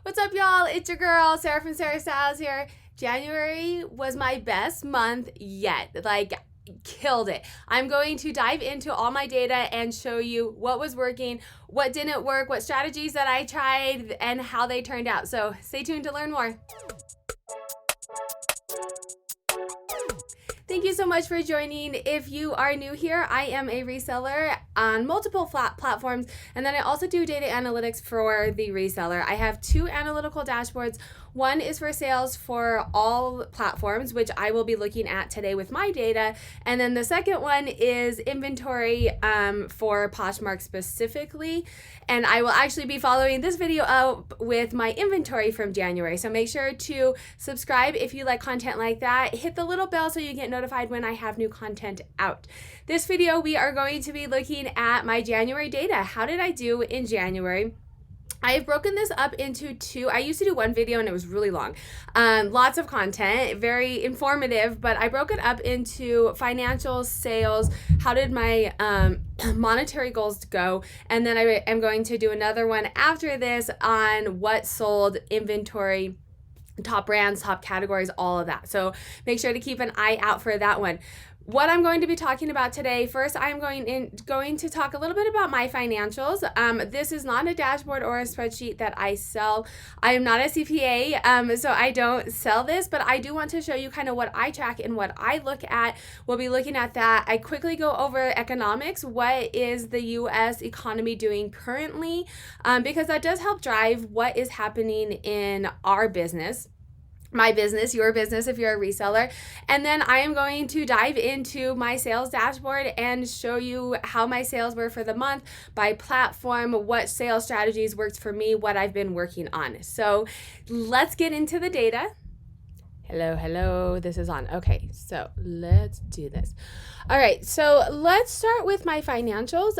What's up, y'all? It's your girl, Sarah from Sarah Sales here. January was my best month yet. Killed it. I'm going to dive into all my data and show you what was working, what didn't work, what strategies that I tried, and how they turned out. So stay tuned to learn more. Thank you so much for joining. If you are new here, I am a reseller on multiple platforms, and then I also do data analytics for the reseller. I have two analytical dashboards. One is for sales for all platforms, which I will be looking at today with my data. And then the second one is inventory for Poshmark specifically. And I will actually be following this video up with my inventory from January. So make sure to subscribe if you like content like that. Hit the little bell so you get notified when I have new content out. This video, we are going to be looking at my January data. How did I do in January? I've broken this up into two. I used to do one video and it was really long. Lots of content, very informative, but I broke it up into financials, sales, how did my monetary goals go, and then I am going to do another one after this on what sold, inventory, top brands, top categories, all of that. So make sure to keep an eye out for that one. What I'm going to be talking about today, first I'm going to talk a little bit about my financials. This is not a dashboard or a spreadsheet that I sell. I am not a CPA, so I don't sell this, but I do want to show you kind of what I track and what I look at. We'll be looking at that. I quickly go over economics. What is the U.S. economy doing currently? Because that does help drive what is happening in our business. My business, your business if you're a reseller. And then I am going to dive into my sales dashboard and show you how my sales were for the month by platform, what sales strategies worked for me, what I've been working on. So let's get into the data. Hello, this is on. Okay, so let's do this. All right, so let's start with my financials.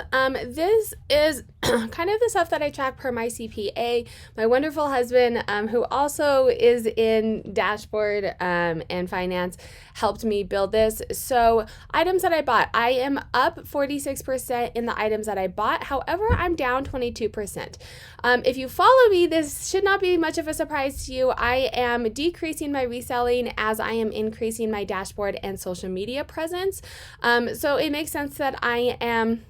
This is kind of the stuff that I track per my CPA. My wonderful husband, who also is in dashboard and finance, helped me build this. So items that I bought, I am up 46% in the items that I bought. However, I'm down 22%. If you follow me, this should not be much of a surprise to you. I am decreasing my reselling as I am increasing my dashboard and social media presence. So it makes sense that I am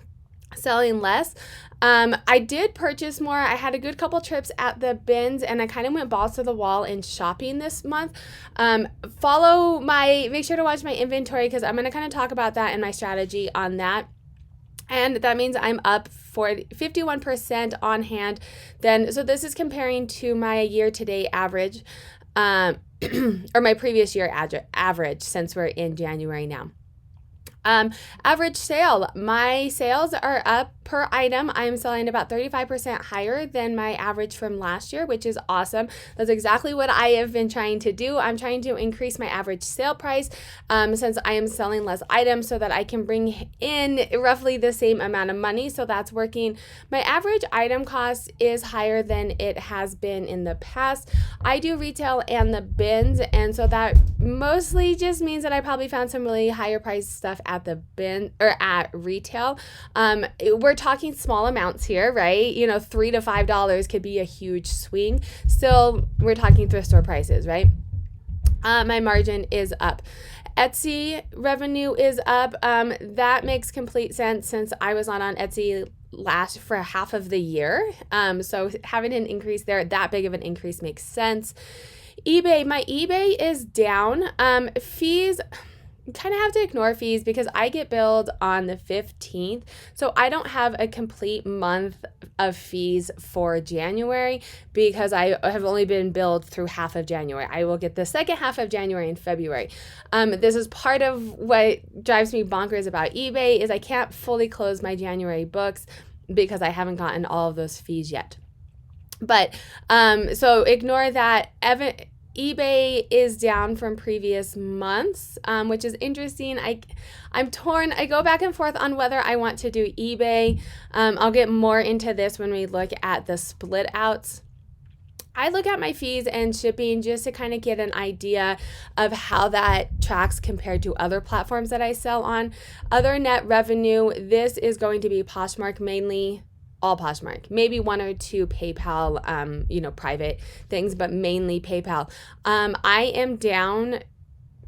selling less. I did purchase more. I had a good couple trips at the bins and I kind of went balls to the wall in shopping this month. Make sure to watch my inventory because I'm going to kind of talk about that and my strategy on that. And that means I'm up for 51% on hand. So this is comparing to my year-to-date average, or my previous year average since we're in January now. Average sale. My sales are up per item. I'm selling about 35% higher than my average from last year, which is awesome. That's exactly what I have been trying to do. I'm trying to increase my average sale price since I am selling less items so that I can bring in roughly the same amount of money. So that's working. My average item cost is higher than it has been in the past. I do retail and the bins, and so that mostly just means that I probably found some really higher priced stuff at the bin or at retail. We're talking small amounts here, right? $3 to $5 could be a huge swing. Still, we're talking thrift store prices, right? My margin is up. Etsy revenue is up. That makes complete sense since I was not on Etsy for half of the year. So having an increase there, that big of an increase makes sense. eBay, my eBay is down. Fees, kind of have to ignore fees because I get billed on the 15th. So I don't have a complete month of fees for January because I have only been billed through half of January. I will get the second half of January and February. This is part of what drives me bonkers about eBay is I can't fully close my January books because I haven't gotten all of those fees yet. But so ignore that. eBay is down from previous months, which is interesting. I'm torn. I go back and forth on whether I want to do eBay. I'll get more into this when we look at the split outs. I look at my fees and shipping just to kind of get an idea of how that tracks compared to other platforms that I sell on. Other net revenue, this is going to be Poshmark mainly. all Poshmark, maybe one or two PayPal, private things, but mainly PayPal. I am down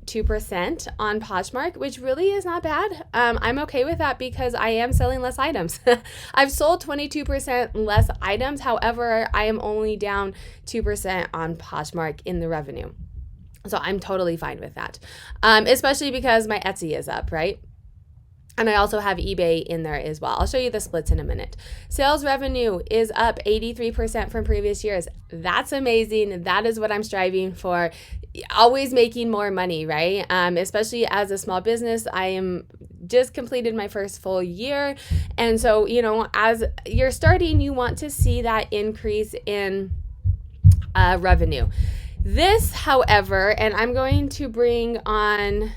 2% on Poshmark, which really is not bad. I'm okay with that because I am selling less items. I've sold 22% less items. However, I am only down 2% on Poshmark in the revenue. So I'm totally fine with that, especially because my Etsy is up, right? And I also have eBay in there as well. I'll show you the splits in a minute. Sales revenue is up 83% from previous years. That's amazing. That is what I'm striving for. Always making more money, right? Especially as a small business. I am just completed my first full year. And so, as you're starting, you want to see that increase in revenue. This, however, and I'm going to bring on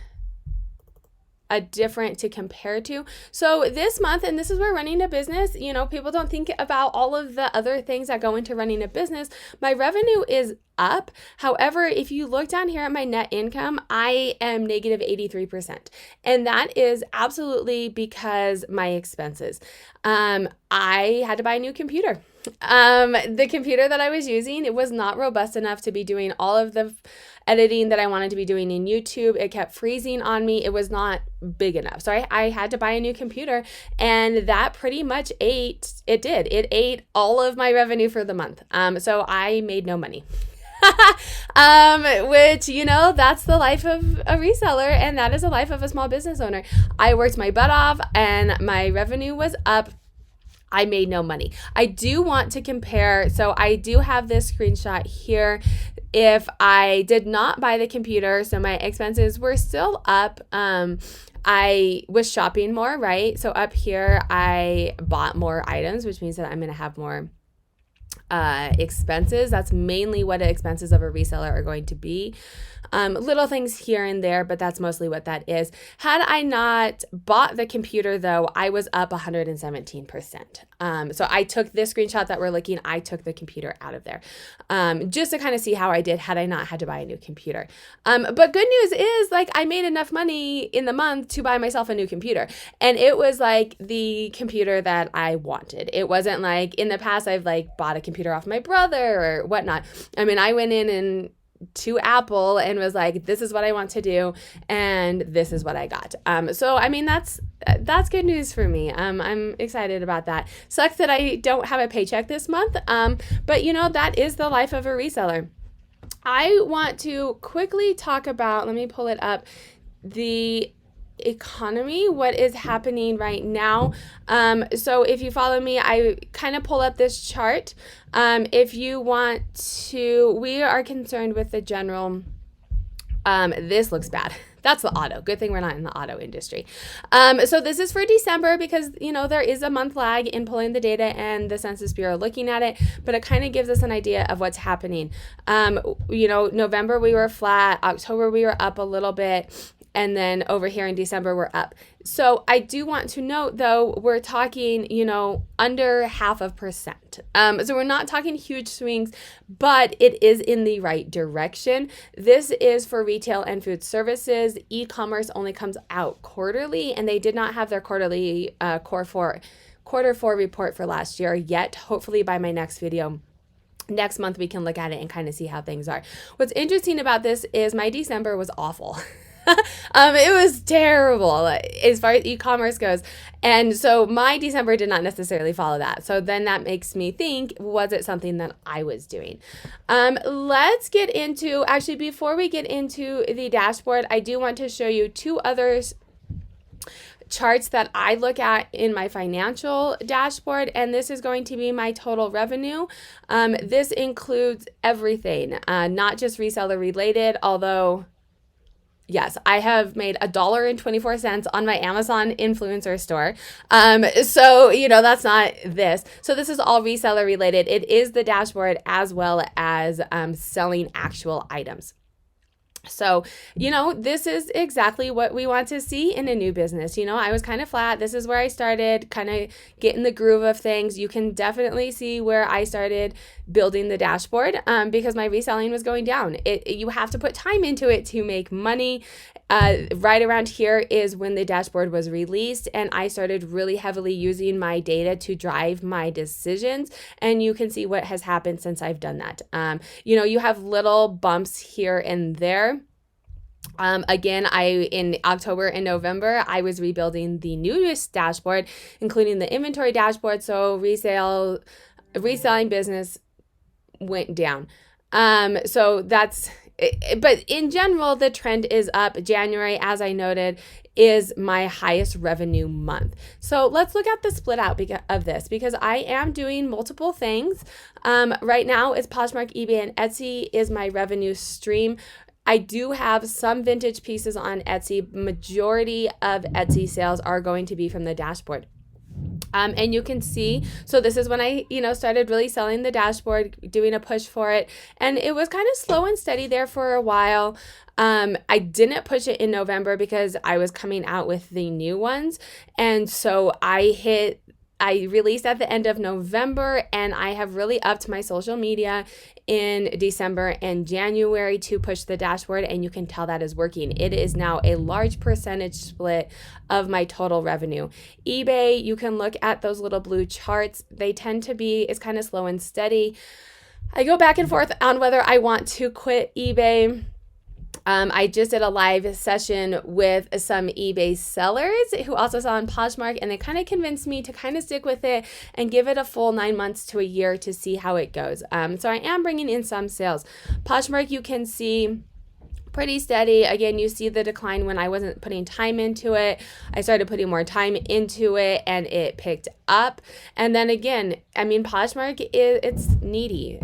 a different to compare to. So this month, and this is where running a business, people don't think about all of the other things that go into running a business. My revenue is up. However, if you look down here at my net income, I am negative 83%. And that is absolutely because my expenses. I had to buy a new computer. The computer that I was using, it was not robust enough to be doing all of the editing that I wanted to be doing in YouTube. It kept freezing on me. It was not big enough. So I had to buy a new computer, and that pretty much ate all of my revenue for the month. So I made no money. Which, that's the life of a reseller, and that is the life of a small business owner. I worked my butt off and my revenue was up. I made no money. I do want to compare. So I do have this screenshot here. If I did not buy the computer, so my expenses were still up. I was shopping more, right? So up here, I bought more items, which means that I'm going to have more expenses. That's mainly what expenses of a reseller are going to be. Little things here and there, but that's mostly what that is. Had I not bought the computer though, I was up 117%. So I took this screenshot that we're looking, I took the computer out of there, just to kind of see how I did had I not had to buy a new computer. But good news is I made enough money in the month to buy myself a new computer. And it was the computer that I wanted. It wasn't in the past I've bought a computer off my brother or whatnot. I mean, I went in and to Apple and was this is what I want to do, and this is what I got. So I mean that's good news for me. I'm excited about that. Sucks that I don't have a paycheck this month. But that is the life of a reseller. I want to quickly talk about, let me pull it up, the economy, what is happening right now. So if you follow me, I kind of pull up this chart. If you want to, we are concerned with the general, this looks bad. That's the auto. Good thing we're not in the auto industry. So this is for December because, there is a month lag in pulling the data and the Census Bureau looking at it, but it kind of gives us an idea of what's happening. November we were flat, October we were up a little bit, and then over here in December, we're up. So I do want to note, though, we're talking, under 0.5%. So we're not talking huge swings, but it is in the right direction. This is for retail and food services. E-commerce only comes out quarterly, and they did not have their quarterly quarter four report for last year yet. Hopefully by my next video, next month, we can look at it and kind of see how things are. What's interesting about this is my December was awful. It was terrible as far as e-commerce goes. And so my December did not necessarily follow that. So then that makes me think, was it something that I was doing? Let's get into, actually, before we get into the dashboard, I do want to show you two others charts that I look at in my financial dashboard, and this is going to be my total revenue. This includes everything, not just reseller related, although yes, I have made $1.24 on my Amazon influencer store. So, that's not this. So this is all reseller related. It is the dashboard as well as selling actual items. So, this is exactly what we want to see in a new business. I was kind of flat. This is where I started kind of getting the groove of things. You can definitely see where I started building the dashboard because my reselling was going down. You have to put time into it to make money. Right around here is when the dashboard was released, and I started really heavily using my data to drive my decisions. And you can see what has happened since I've done that. You have little bumps here and there. Again, in October and November, I was rebuilding the newest dashboard, including the inventory dashboard. So reselling business went down. So that's it, but in general, the trend is up. January, as I noted, is my highest revenue month. So let's look at the split out of this, because I am doing multiple things. Right now, it's Poshmark, eBay, and Etsy is my revenue stream. I do have some vintage pieces on Etsy. Majority of Etsy sales are going to be from the dashboard. And you can see, so this is when I, started really selling the dashboard, doing a push for it. And it was kind of slow and steady there for a while. I didn't push it in November because I was coming out with the new ones. And so I released at the end of November, and I have really upped my social media in December and January to push the dashboard, and you can tell that is working. It is now a large percentage split of my total revenue. eBay, you can look at those little blue charts. They tend to be, it's kind of slow and steady. I go back and forth on whether I want to quit eBay. I just did a live session with some eBay sellers who also sell on Poshmark, and they kind of convinced me to kind of stick with it and give it a full 9 months to a year to see how it goes. So I am bringing in some sales. Poshmark, you can see pretty steady. Again, you see the decline when I wasn't putting time into it. I started putting more time into it, and it picked up. And then again, Poshmark it's needy.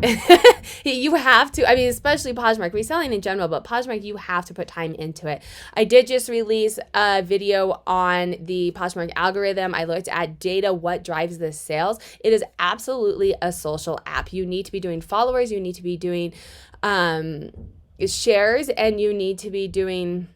You have to, especially Poshmark, reselling in general, but Poshmark, you have to put time into it. I did just release a video on the Poshmark algorithm. I looked at data, what drives the sales. It is absolutely a social app. You need to be doing followers. You need to be doing shares, and you need to be doing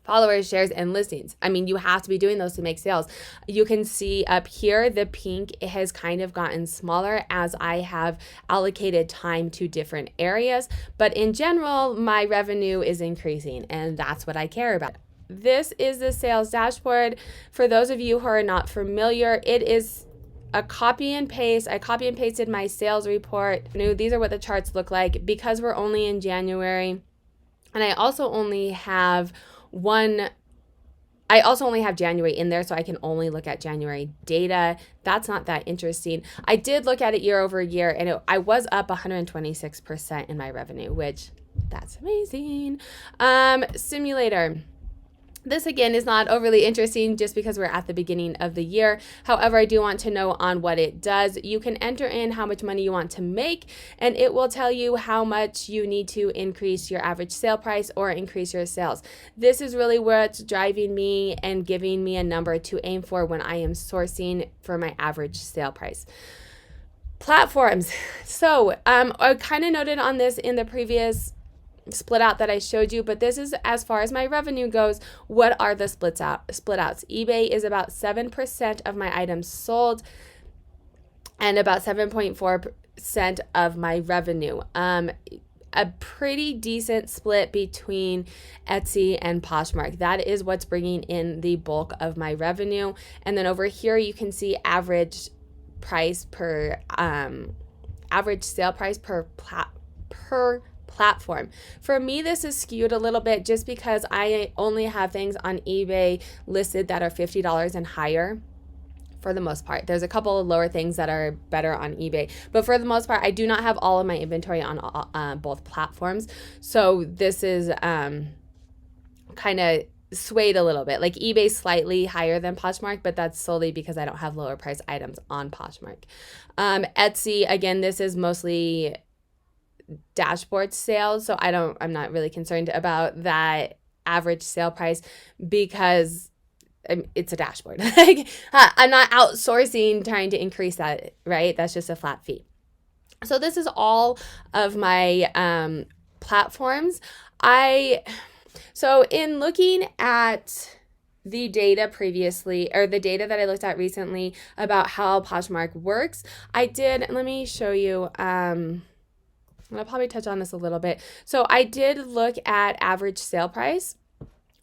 followers, shares, and listings. You have to be doing those to make sales. You can see up here, the pink has kind of gotten smaller as I have allocated time to different areas. But in general, my revenue is increasing, and that's what I care about. This is the sales dashboard. For those of you who are not familiar, it is a copy and paste. I copy and pasted my sales report. These are what the charts look like because we're only in January. And I also only have January in there, so I can only look at January data. That's not that interesting. I did look at it year over year, and I was up 126% in my revenue, which that's amazing. Simulator. This again is not overly interesting just because we're at the beginning of the year. However, I do want to know on what it does. You can enter in how much money you want to make, and it will tell you how much you need to increase your average sale price or increase your sales. This is really what's driving me and giving me a number to aim for when I am sourcing for my average sale price. Platforms. So I kind of noted on this in the previous split out that I showed you, but this is as far as my revenue goes. What are the split outs? eBay is about 7% of my items sold and about 7.4% of my revenue. A pretty decent split between Etsy and Poshmark. That is what's bringing in the bulk of my revenue. And then over here you can see average price per average sale price per platform. For me, this is skewed a little bit just because I only have things on eBay listed that are $50 and higher. For the most part, there's a couple of lower things that are better on eBay, but for the most part, I do not have all of my inventory on both platforms. So this is kind of swayed a little bit. Like eBay slightly higher than Poshmark, but that's solely because I don't have lower price items on Poshmark. Etsy, again, this is mostly dashboard sales, so I'm not really concerned about that average sale price because it's a dashboard. Like I'm not outsourcing trying to increase that, right? That's just a flat fee. So this is all of my platforms. So in looking at the data previously, or the data that I looked at recently about how Poshmark works, let me show you, I'll probably touch on this a little bit. So I did look at average sale price.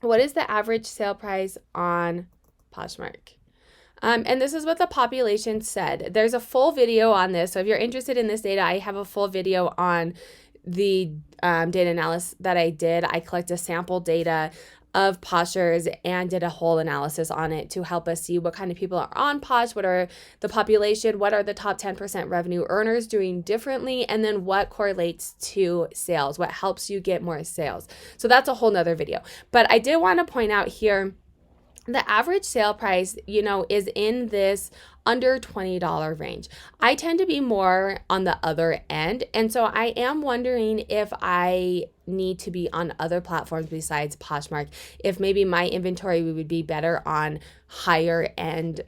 What is the average sale price on Poshmark? And this is what the population said. There's a full video on this. So if you're interested in this data, I have a full video on the data analysis that I did. I collected sample data of Poshers and did a whole analysis on it to help us see what kind of people are on Posh, what are the population, what are the top 10% revenue earners doing differently, and then what correlates to sales, what helps you get more sales. So that's a whole nother video. But I did want to point out here, the average sale price, is in this under $20 range. I tend to be more on the other end. And so I am wondering if I need to be on other platforms besides Poshmark, if maybe my inventory would be better on higher end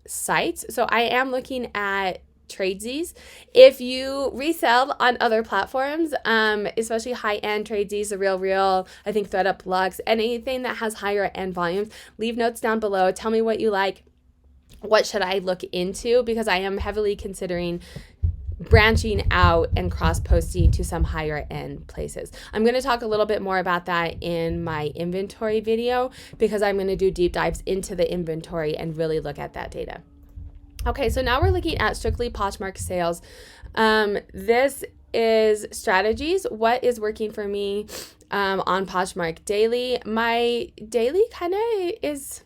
sites. So I am looking at Tradesies. If you resell on other platforms, especially high-end Tradesies, The RealReal, I think ThredUp Lux, anything that has higher end volumes, leave notes down below. Tell me what you like. What should I look into? Because I am heavily considering branching out and cross-posting to some higher end places. I'm going to talk a little bit more about that in my inventory video, because I'm going to do deep dives into the inventory and really look at that data. Okay, so now we're looking at strictly Poshmark sales. This is strategies. What is working for me on Poshmark daily? My daily kind of is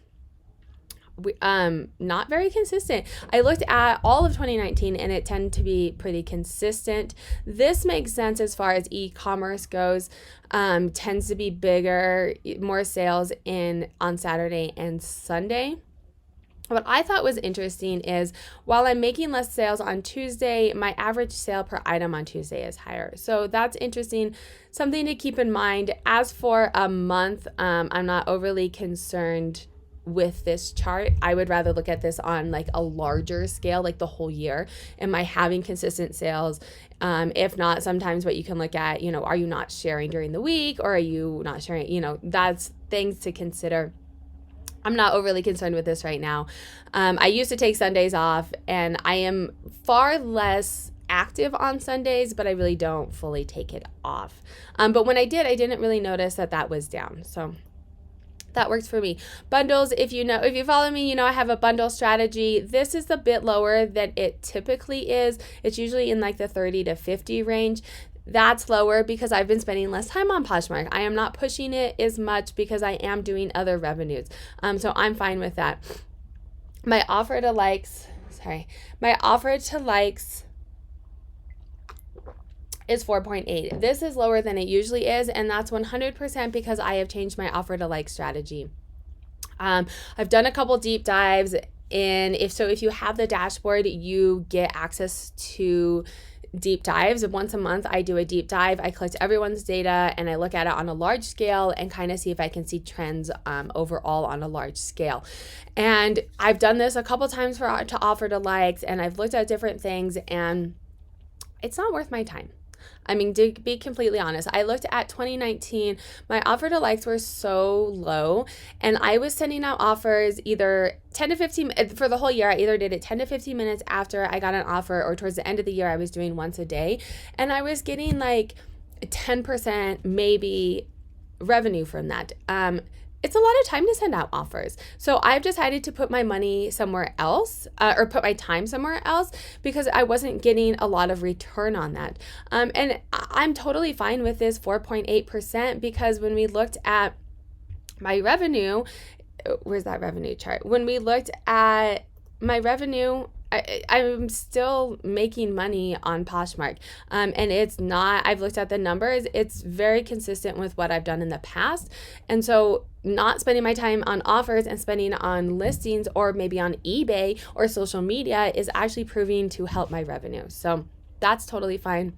not very consistent. I looked at all of 2019 and it tended to be pretty consistent. This makes sense as far as e-commerce goes. Tends to be bigger, more sales on Saturday and Sunday. What I thought was interesting is while I'm making less sales on Tuesday, my average sale per item on Tuesday is higher. So that's interesting, something to keep in mind. As for a month, I'm not overly concerned with this chart. I would rather look at this on like a larger scale, like the whole year. Am I having consistent sales? If not, sometimes what you can look at, are you not sharing during the week, or are you not sharing? That's things to consider. I'm not overly concerned with this right now. I used to take Sundays off, and I am far less active on Sundays, but I really don't fully take it off. But when I did, I didn't really notice that was down. So that works for me. Bundles, if you follow me, I have a bundle strategy. This is a bit lower than it typically is. It's usually in like the 30 to 50 range. That's lower because I've been spending less time on Poshmark. I am not pushing it as much because I am doing other revenues. So I'm fine with that. My offer to likes is 4.8. This is lower than it usually is, and that's 100% because I have changed my offer to like strategy. I've done a couple deep dives, and if you have the dashboard, you get access to deep dives. Once a month, I do a deep dive. I collect everyone's data and I look at it on a large scale and kind of see if I can see trends overall on a large scale. And I've done this a couple times to offer to likes, and I've looked at different things, and it's not worth my time. I mean, to be completely honest, I looked at 2019, my offer to likes were so low, and I was sending out offers either 10 to 15, for the whole year, I either did it 10 to 15 minutes after I got an offer, or towards the end of the year, I was doing once a day, and I was getting like 10% maybe revenue from that. It's a lot of time to send out offers. So I've decided to put my money somewhere else, or put my time somewhere else, because I wasn't getting a lot of return on that. And I'm totally fine with this 4.8% because when we looked at my revenue, where's that revenue chart? When we looked at my revenue, I'm still making money on Poshmark. And it's not, I've looked at the numbers, it's very consistent with what I've done in the past. And so not spending my time on offers and spending on listings or maybe on eBay or social media is actually proving to help my revenue. So that's totally fine.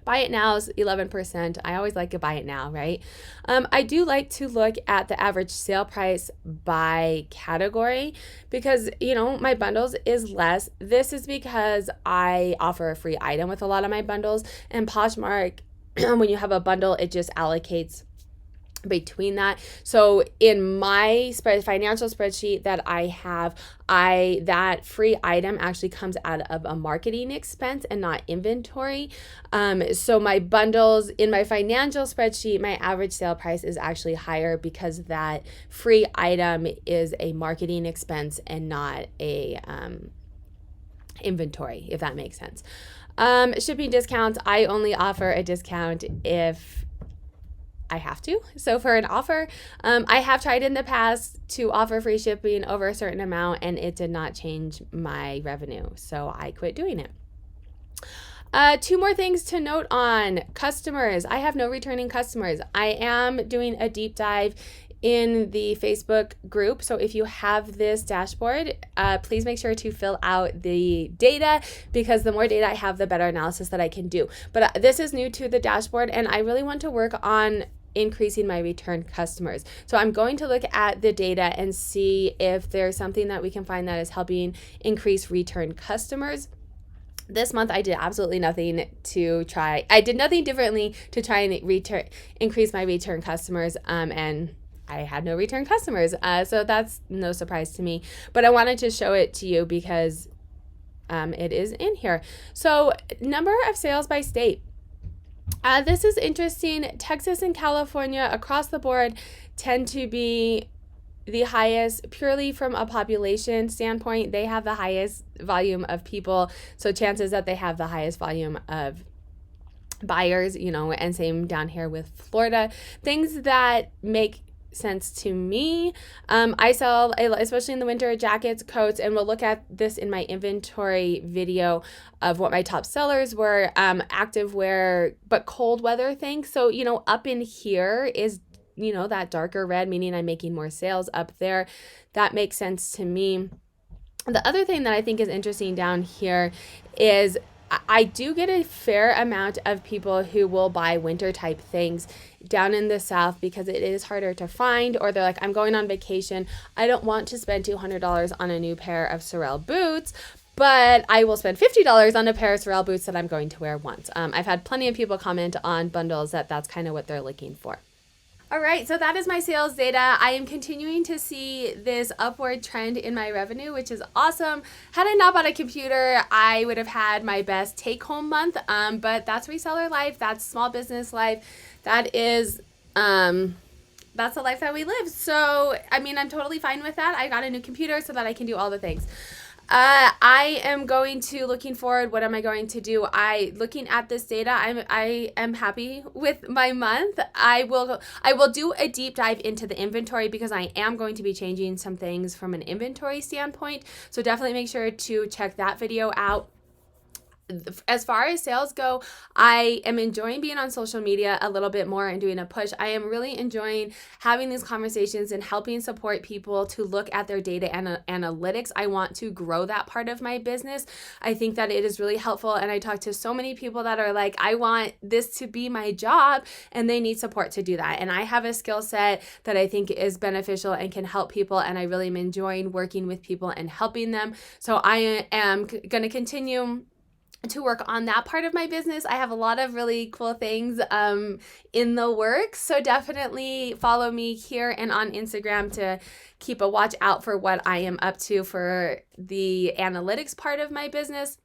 Buy it now is 11%. I always like to buy it now, right? I do like to look at the average sale price by category because, my bundles is less. This is because I offer a free item with a lot of my bundles, and Poshmark, when you have a bundle, it just allocates between that. So in my financial spreadsheet that I have, that free item actually comes out of a marketing expense and not inventory. So my bundles in my financial spreadsheet, my average sale price is actually higher because that free item is a marketing expense and not a inventory, if that makes sense. Shipping discounts, I only offer a discount if I have to. So for an offer, I have tried in the past to offer free shipping over a certain amount and it did not change my revenue. So I quit doing it. Two more things to note on customers. I have no returning customers. I am doing a deep dive in the Facebook group. So if you have this dashboard, please make sure to fill out the data, because the more data I have, the better analysis that I can do. But this is new to the dashboard and I really want to work on increasing my return customers. So I'm going to look at the data and see if there's something that we can find that is helping increase return customers. This month I did absolutely nothing to try. I did nothing differently to try and increase my return customers, and I had no return customers. So that's no surprise to me, but I wanted to show it to you because it is in here. So number of sales by state. This is interesting. Texas and California across the board tend to be the highest purely from a population standpoint. They have the highest volume of people. So chances that they have the highest volume of buyers, and same down here with Florida. Things that make sense to me. I sell, especially in the winter, jackets, coats, and we'll look at this in my inventory video of what my top sellers were, active wear, but cold weather things. So, up in here is, that darker red, meaning I'm making more sales up there. That makes sense to me. The other thing that I think is interesting down here is I do get a fair amount of people who will buy winter type things down in the South because it is harder to find, or they're like, I'm going on vacation. I don't want to spend $200 on a new pair of Sorel boots, but I will spend $50 on a pair of Sorel boots that I'm going to wear once. I've had plenty of people comment on bundles that's kind of what they're looking for. All right, so that is my sales data. I am continuing to see this upward trend in my revenue, which is awesome. Had I not bought a computer, I would have had my best take-home month, but that's reseller life, that's small business life, that is, that's the life that we live. So, I'm totally fine with that. I got a new computer so that I can do all the things. I am looking forward. What am I going to do? Looking at this data, I am happy with my month. I will do a deep dive into the inventory because I am going to be changing some things from an inventory standpoint. So definitely make sure to check that video out. As far as sales go, I am enjoying being on social media a little bit more and doing a push. I am really enjoying having these conversations and helping support people to look at their data and analytics. I want to grow that part of my business. I think that it is really helpful. And I talk to so many people that are like, I want this to be my job, and they need support to do that. And I have a skill set that I think is beneficial and can help people. And I really am enjoying working with people and helping them. So I am going to continue to work on that part of my business. I have a lot of really cool things in the works. So definitely follow me here and on Instagram to keep a watch out for what I am up to for the analytics part of my business.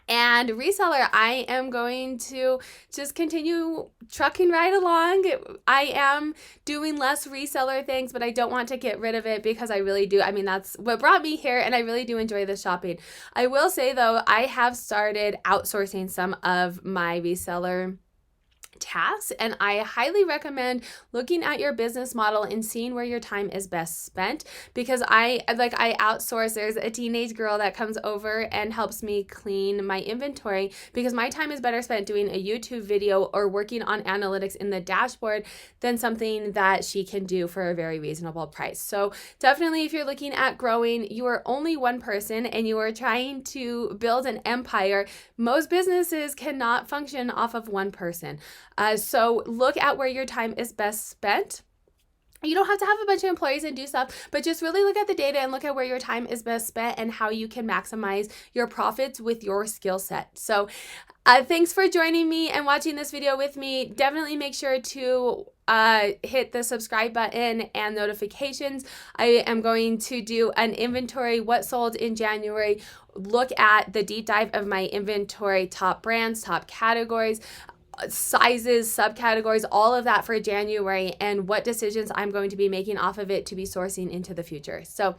And reseller, I am going to just continue trucking right along. I am doing less reseller things, but I don't want to get rid of it because I really do. That's what brought me here, and I really do enjoy the shopping. I will say, though, I have started outsourcing some of my reseller tasks, and I highly recommend looking at your business model and seeing where your time is best spent, because I outsource. There's a teenage girl that comes over and helps me clean my inventory because my time is better spent doing a YouTube video or working on analytics in the dashboard than something that she can do for a very reasonable price. So definitely, if you're looking at growing, you are only one person and you are trying to build an empire, most businesses cannot function off of one person. So look at where your time is best spent. You don't have to have a bunch of employees and do stuff, but just really look at the data and look at where your time is best spent and how you can maximize your profits with your skill set. So thanks for joining me and watching this video with me. Definitely make sure to hit the subscribe button and notifications. I am going to do an inventory, what sold in January, look at the deep dive of my inventory, top brands, top categories, sizes, subcategories, all of that for January, and what decisions I'm going to be making off of it to be sourcing into the future. So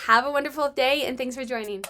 have a wonderful day, and thanks for joining.